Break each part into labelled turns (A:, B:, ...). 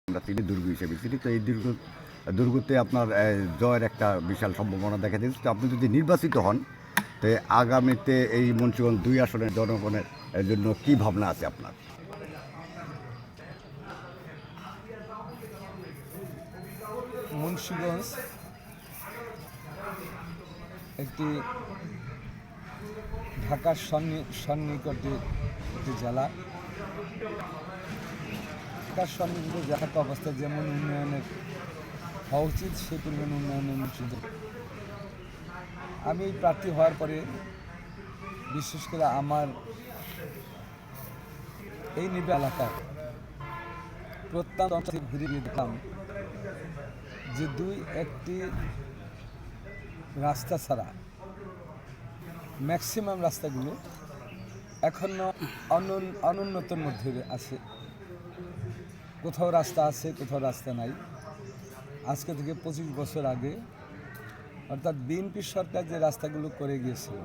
A: আমরা চিনি দুর্গ হিসেবে চিনি। তো এই দুর্গতে আপনার জয়ের একটা বিশাল সম্ভাবনা দেখা দিচ্ছে। তো আপনি যদি নির্বাচিত হন, তো আগামীতে এই মুন্সিগঞ্জ ২ আসনের জনগণের জন্য কী ভাবনা আছে আপনার?
B: মুন্সিগঞ্জ একটি ঢাকার সন্নিকটে একটি জেলা। ঢাকার সন্নিকটে থাকা অবস্থায় যেমন উন্নয়নের হওয়া উচিত সেই পরিমাণ উন্নয়নের মুন্সিগঞ্জ। আমি প্রার্থী হওয়ার পরে বিশেষ করে আমার এই নিবে এলাকার প্রত্যন্ত অঞ্চলে ঘুরে গিয়ে দেখলাম যে একটি রাস্তা ছাড়া ম্যাক্সিমাম রাস্তাগুলো এখনো অনুন্নতর মধ্যে আছে। কোথাও রাস্তা আছে, কোথাও রাস্তা নাই। আজকে থেকে 25 বছর আগে অর্থাৎ বিএনপি সরকার যে রাস্তাগুলো করে গিয়েছিল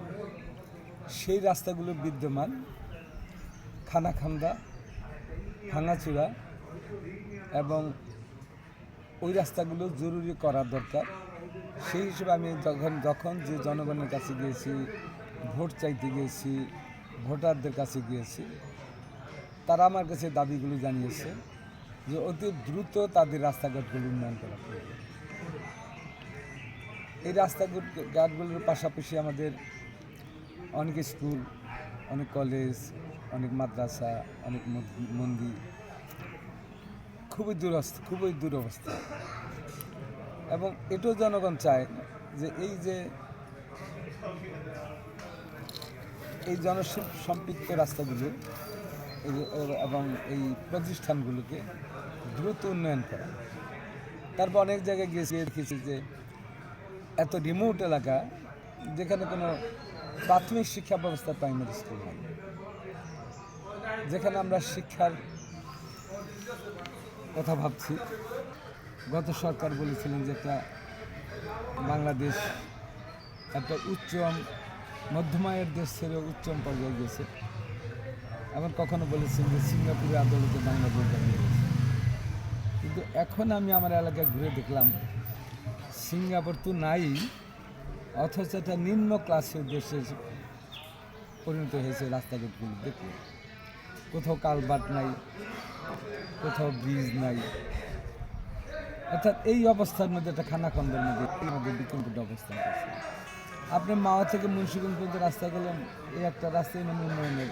B: সেই রাস্তাগুলো বিদ্যমান, খানাখান্দা, ভাঙাচুরা, এবং ওই রাস্তাগুলো জরুরি করা দরকার। সেই হিসেবে আমি যখন যে জনগণের কাছে গিয়েছি, ভোট চাইতে গিয়েছি, ভোটারদের কাছে গিয়েছি, তারা আমার কাছে দাবিগুলো জানিয়েছে যে অতি দ্রুত তাদের রাস্তাঘাটগুলো উন্নয়ন করা প্রয়োজন। এই রাস্তাঘাটগুলোর পাশাপাশি আমাদের অনেক স্কুল, অনেক কলেজ, অনেক মাদ্রাসা, অনেক মন্দির খুবই দুরবস্থা। এবং এটাও জনগণ চায় যে এই জনসম্পৃক্ত রাস্তাগুলো এবং এই প্রতিষ্ঠানগুলোকে দ্রুত উন্নয়ন করা। তারপর অনেক জায়গায় গিয়ে দেখেছি যে এত রিমোট এলাকা যেখানে কোনো প্রাথমিক শিক্ষা ব্যবস্থা, প্রাইমারি স্কুল নেই, যেখানে আমরা শিক্ষার কথা ভাবছি। গত সরকার বলেছিলেন যে বাংলাদেশ একটা মধ্যম আয়ের দেশ ছেড়ে উচ্চম পর্যায়ে গেছে। এমন কখনো বলেছেন যে সিঙ্গাপুরের আদালতে বাংলাদেশ দাঁড়িয়ে গেছে। কিন্তু এখন আমি আমার এলাকায় ঘুরে দেখলাম সিঙ্গাপুর তো নাই, অথচ একটা নিম্ন ক্লাসের দেশে পরিণত হয়েছে। রাস্তাঘাটগুলো দেখুন, কোথাও কালভার্ট নাই, কোথাও ব্রিজ নাই। অর্থাৎ এই অবস্থার মধ্যে একটা খানাখন্দের মধ্যে আমাদের বিকল্পটা অবস্থান করছে। আপনি মাওয়া থেকে মুন্সিগঞ্জ পর্যন্ত রাস্তা গেলেন, এই একটা রাস্তায় মানে উন্নয়নের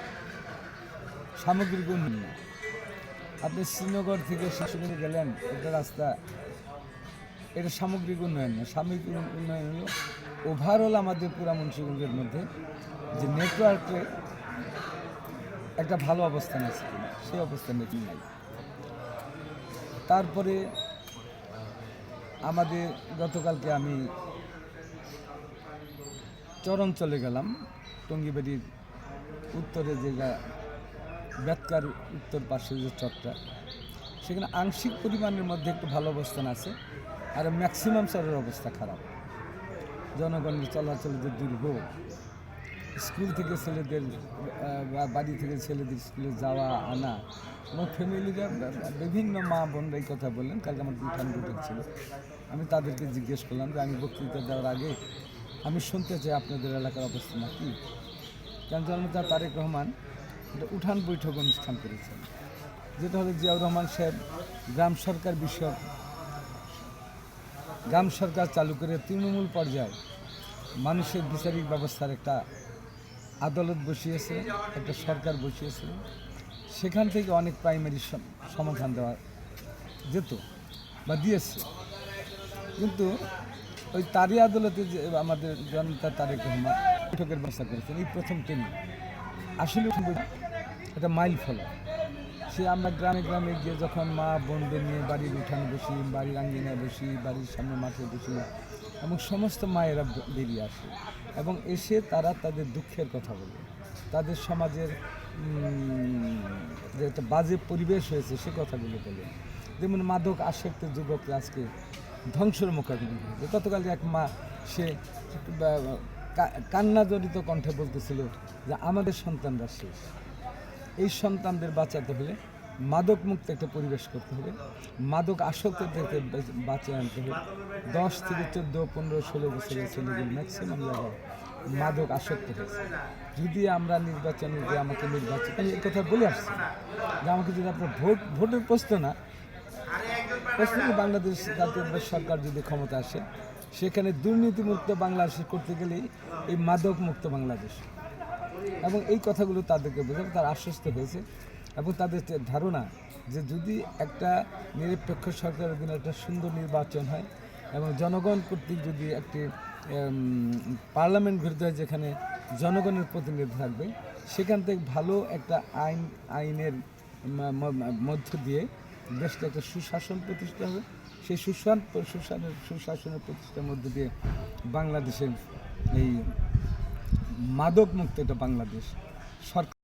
B: সামগ্রিক উন্নয়ন। আপনি শ্রীনগর থেকে শিশুগঞ্জে গেলেন, একটা রাস্তা, এটা সামগ্রিক উন্নয়ন না। সামগ্রিক উন্নয়ন হলো ওভারঅল আমাদের পুরা মুন্সিগঞ্জের মধ্যে যে নেটওয়ার্কে একটা ভালো অবস্থান আছে কিনা, সেই অবস্থানে কি নাই। তারপরে আমাদের গতকালকে আমি চরণ চলে গেলাম, টঙ্গিবাড়ির উত্তরে যেটা বেতকার উত্তর পাশে যে চরটা, সেখানে আংশিক পরিমাণের মধ্যে একটু ভালো অবস্থান আছে, আর ম্যাক্সিমাম চরের অবস্থা খারাপ। জনগণের চলাচল যে দুর্ভোগ, স্কুল থেকে ছেলেদের বাড়ি থেকে ছেলেদের স্কুলে যাওয়া আনা, এবং ফ্যামিলিরা বিভিন্ন মা বোনরা এই কথা বললেন। কালকে আমার উঠান বৈঠক ছিল, আমি তাদেরকে জিজ্ঞেস করলাম যে আমি বক্তৃতা দেওয়ার আগে আমি শুনতে চাই আপনাদের এলাকার অবস্থা না কি। কারণ জননেতা তারেক রহমান একটা উঠান বৈঠক অনুষ্ঠান করেছেন, যেটা হলো জিয়াউর রহমান সাহেব গ্রাম সরকার বিষয়ক, গ্রাম সরকার চালু করে তৃণমূল পর্যায়ে মানুষের বিচারিক ব্যবস্থার একটা আদালত বসিয়েছে, একটা সরকার বসিয়েছে। সেখান থেকে অনেক প্রাইমারি সমাধান দেওয়া যেত বা দিয়েছে। কিন্তু ওই তারই আদালতে যে আমাদের জনতা তারেক রহমান বৈঠকের ব্যবস্থা করেছেন, এই প্রথম তিনি আসলে একটা মাইল ফলক। সে আমরা গ্রামে গ্রামে গিয়ে যখন মা বোনদের নিয়ে বাড়ির উঠানে বসি, বাড়ির আঙ্গিনায় বসি, বাড়ির সামনে মাঠে বসি, এবং সমস্ত মায়েরা বেরিয়ে আসে এবং এসে তারা তাদের দুঃখের কথা বলে, তাদের সমাজের যে একটা বাজে পরিবেশ হয়েছে সে কথাগুলো বলে। যেমন মাদক আসক্ত যুবকরা আজকে ধ্বংসের মুখোমুখি হয়েছে। গতকাল এক মা, সে কান্না জড়িত কণ্ঠে বলতেছিল যে আমাদের সন্তানরা শেষ, এই সন্তানদের বাঁচাতে হলে মাদক মুক্ত একটা পরিবেশ করতে হবে, মাদক আসক্ত থেকে বাঁচিয়ে আনতে হবে। 10 থেকে 14, 15, 16 বছরের ছেলেগুলো ম্যাক্সিমাম জায়গায় মাদক আসক্ত হয়েছে। যদি আমরা নির্বাচনে যে আমাকে নির্বাচন, আমি এই কথা বলে আসছি যে আমাকে যদি আপনার ভোটের প্রশ্ন না, প্রশ্ন বাংলাদেশ জাতীয় সরকার যদি ক্ষমতা আসে, সেখানে দুর্নীতিমুক্ত বাংলাদেশ করতে গেলেই এই মাদক মুক্ত বাংলাদেশ, এবং এই কথাগুলো তাদেরকে বোঝাবে। তারা আশ্বস্ত হয়েছে এবং তাদের যে ধারণা যে যদি একটা নিরপেক্ষ সরকারের অধীনে একটা সুন্দর নির্বাচন হয় এবং জনগণ কর্তৃক যদি একটি পার্লামেন্ট গঠিত হয় যেখানে জনগণের প্রতিনিধি থাকবে, সেখান থেকে ভালো একটা আইনের মধ্য দিয়ে দেশটা একটা সুশাসন প্রতিষ্ঠা হবে। সেই সুশাসনের প্রতিষ্ঠার মধ্য দিয়ে বাংলাদেশের এই মাদক মুক্ত একটা বাংলাদেশ সরকার